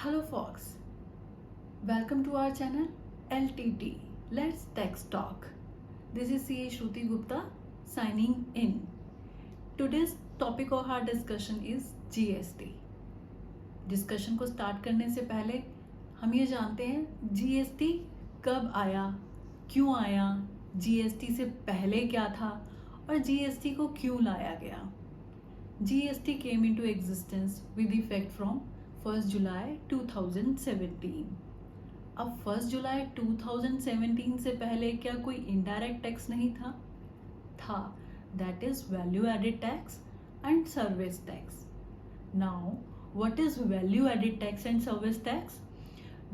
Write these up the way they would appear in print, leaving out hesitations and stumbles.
Hello folks, welcome to our channel LTT Let's Tax Talk. This is CA Shruti Gupta signing in. Today's topic of our discussion is GST. Discussion को start करने से पहले हम ये जानते हैं GST कब आया, क्यों आया, GST से पहले क्या था और GST को क्यों लाया गया. GST came into existence with effect from 1st July 2017. अब 1st जुलाई 2017 से पहले क्या कोई इनडायरेक्ट टैक्स नहीं था? That is value added tax and service tax. Now what is value added tax and service tax?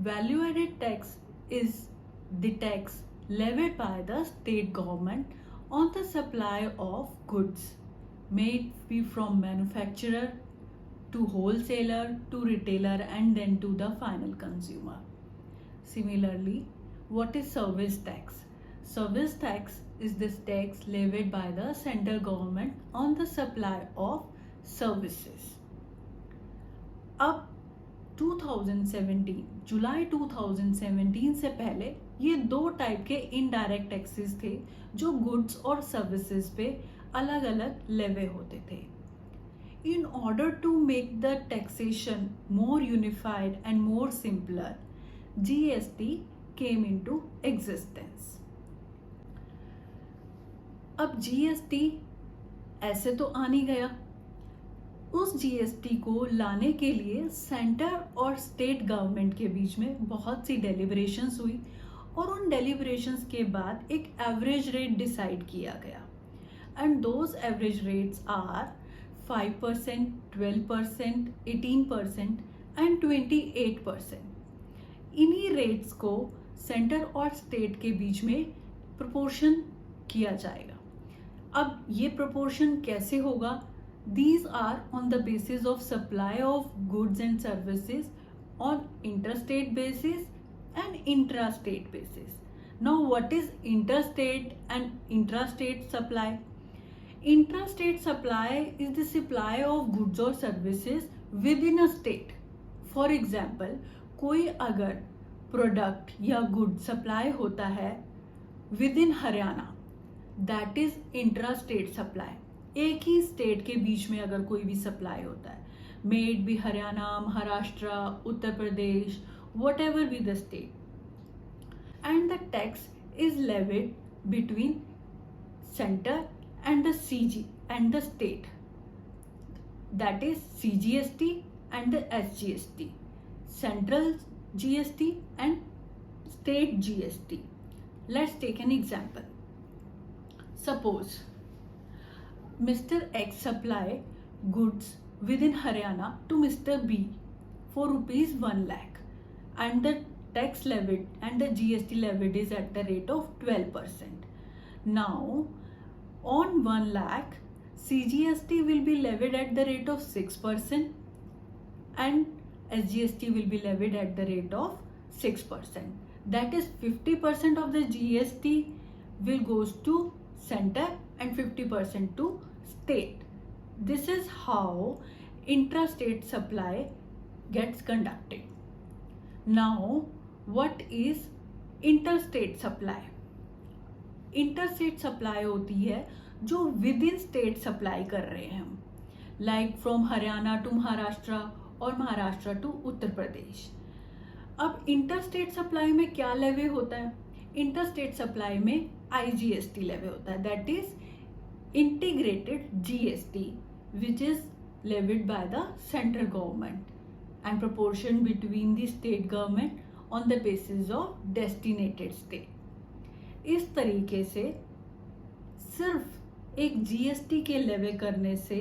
Value added tax is the tax levied by the state government on the supply of goods, may it be from manufacturer to wholesaler to retailer and then to the final consumer. Similarly, what is service tax? Service tax is this tax levied by the central government on the supply of services. अब 2017 जुलाई 2017 से पहले ये दो type के indirect taxes थे जो goods और services पे अलग अलग लेवे होते थे. In order to make the taxation more unified and more simpler, GST came into existence. अब GST ऐसे तो आ नहीं गया. उस GST को लाने के लिए सेंटर और स्टेट गवर्नमेंट के बीच में बहुत सी डेलिब्रेशंस हुई और उन डेलिब्रेशंस के बाद एक एवरेज रेट डिसाइड किया गया. And those average rates are 5%, 12%, 18% and 28%. इन्हीं रेट्स को सेंटर और स्टेट के बीच में प्रोपोर्शन किया जाएगा. अब ये प्रोपोर्शन कैसे होगा? These are on the basis of supply of goods and services on interstate basis and intrastate basis. Now what is interstate and intrastate supply? Intrastate supply is the supply of goods or services within a state. For example, कोई अगर product या good supply होता है with in Haryana, that is intrastate supply. एक ही state के बीच में अगर कोई भी सप्लाई होता है, may it be Haryana, Maharashtra, Uttar Pradesh, what ever be the state, and the tax is levied between centre and the CG and the state, that is CGST and the SGST, central GST and state GST. Let's take an example. Suppose Mr. X supply goods within Haryana to Mr. B for rupees 1 lakh and the tax levied and the GST levied is at the rate of 12%. Now on 1 lakh, CGST will be levied at the rate of 6% and SGST will be levied at the rate of 6%. That is 50% of the GST will goes to center and 50% to state. This is how intrastate supply gets conducted. Now, what is interstate supply? Interstate supply होती है जो with in state supply कर रहे हैं हम, like from Haryana to Maharashtra और Maharashtra to Uttar Pradesh. अब interstate supply में क्या लेवे होता है? इंटरस्टेट सप्लाई में IGST लेवे होता है, that is integrated GST which is levied by the central government and proportion between the state government on the basis of destinated state. इस तरीके से सिर्फ एक GST के लेवे करने से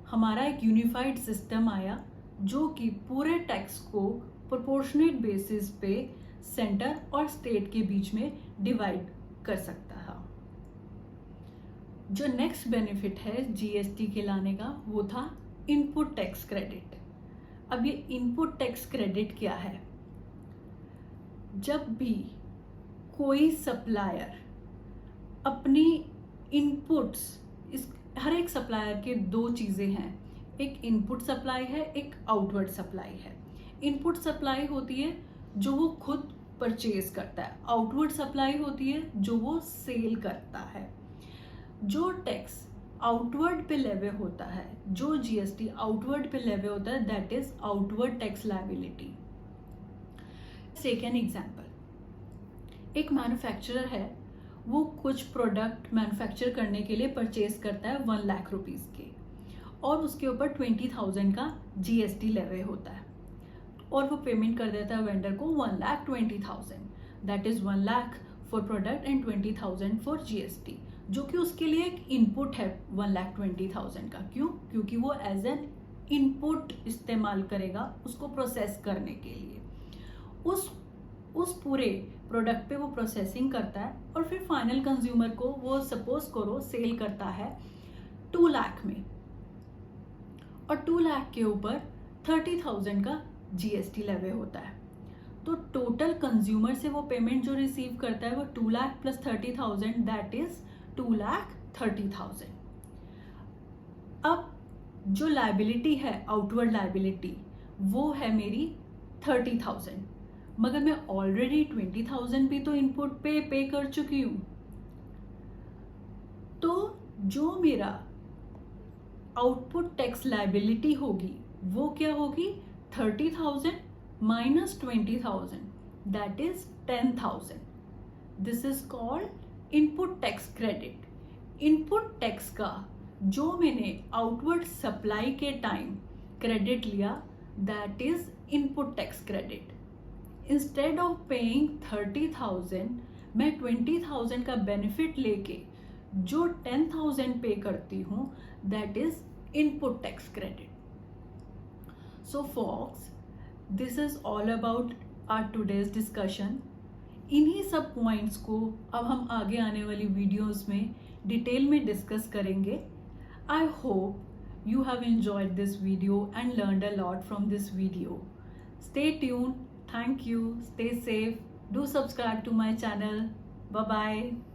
हमारा एक यूनिफाइड सिस्टम आया जो कि पूरे टैक्स को प्रोपोर्शनेट बेसिस पे सेंटर और स्टेट के बीच में डिवाइड कर सकता है. जो नेक्स्ट बेनिफिट है GST के लाने का वो था इनपुट टैक्स क्रेडिट. अब ये इनपुट टैक्स क्रेडिट क्या है? जब भी कोई सप्लायर अपनी इनपुट्स, इस हर एक सप्लायर के दो चीज़ें हैं, एक इनपुट सप्लाई है, एक आउटवर्ड सप्लाई है. इनपुट सप्लाई होती है जो वो खुद परचेज करता है, आउटवर्ड सप्लाई होती है जो वो सेल करता है। जो टैक्स आउटवर्ड पे लेवे होता है, जो जीएसटी आउटवर्ड पे लेवे होता है, that is outward tax liability. Take an example, एक मैन्युफैक्चरर है, वो कुछ प्रोडक्ट मैन्युफैक्चर करने के लिए परचेज करता है 1 लाख रुपीस के, और उसके ऊपर 20,000 का जीएसटी लेवे होता है, और वो पेमेंट कर देता है वेंडर को 1,20,000, that is 1 lakh for product and 20,000 for GST, जो कि उसके लिए एक इनपुट है 1,20,000 का। क्यों? क्योंकि वो एज एन इनपुट इस्तेमाल करेगा उसको प्रोसेस करने के लिए। उस पूरे प्रोडक्ट पे वो प्रोसेसिंग करता है, और फिर फाइनल कंज्यूमर को वो सपोज करो सेल करता है 2 लाख में, और 2 लाख के ऊपर 30,000 का जीएसटी लेवे होता है। तो टोटल कंज्यूमर से वो पेमेंट जो रिसीव करता है वो 2 लाख प्लस 30,000, दैट इज 2,30,000। अब जो लायबिलिटी है, आउटवर्ड लायबिलिटी, वो है मेरी 30,000, मगर मैं ऑलरेडी 20,000 भी तो इनपुट पे कर चुकी हूं। तो जो मेरा आउटपुट टैक्स लायबिलिटी होगी वो क्या होगी? 30,000 minus 20,000, that is 10,000। This is called input tax credit. Input tax का जो मैंने आउटवर्ड सप्लाई के टाइम क्रेडिट लिया, that is input tax credit. Instead of paying 30,000, मैं 20,000 का बेनिफिट लेके जो 10,000 पे करती हूँ, that is input tax credit. So folks, this is all about our today's discussion. इन्हीं सब पॉइंट्स को अब हम आगे आने वाली वीडियोस में डिटेल में डिस्कस करेंगे। I hope you have enjoyed this video and learned a lot from this video. Stay tuned. Thank you. Stay safe. Do subscribe to my channel. Bye bye.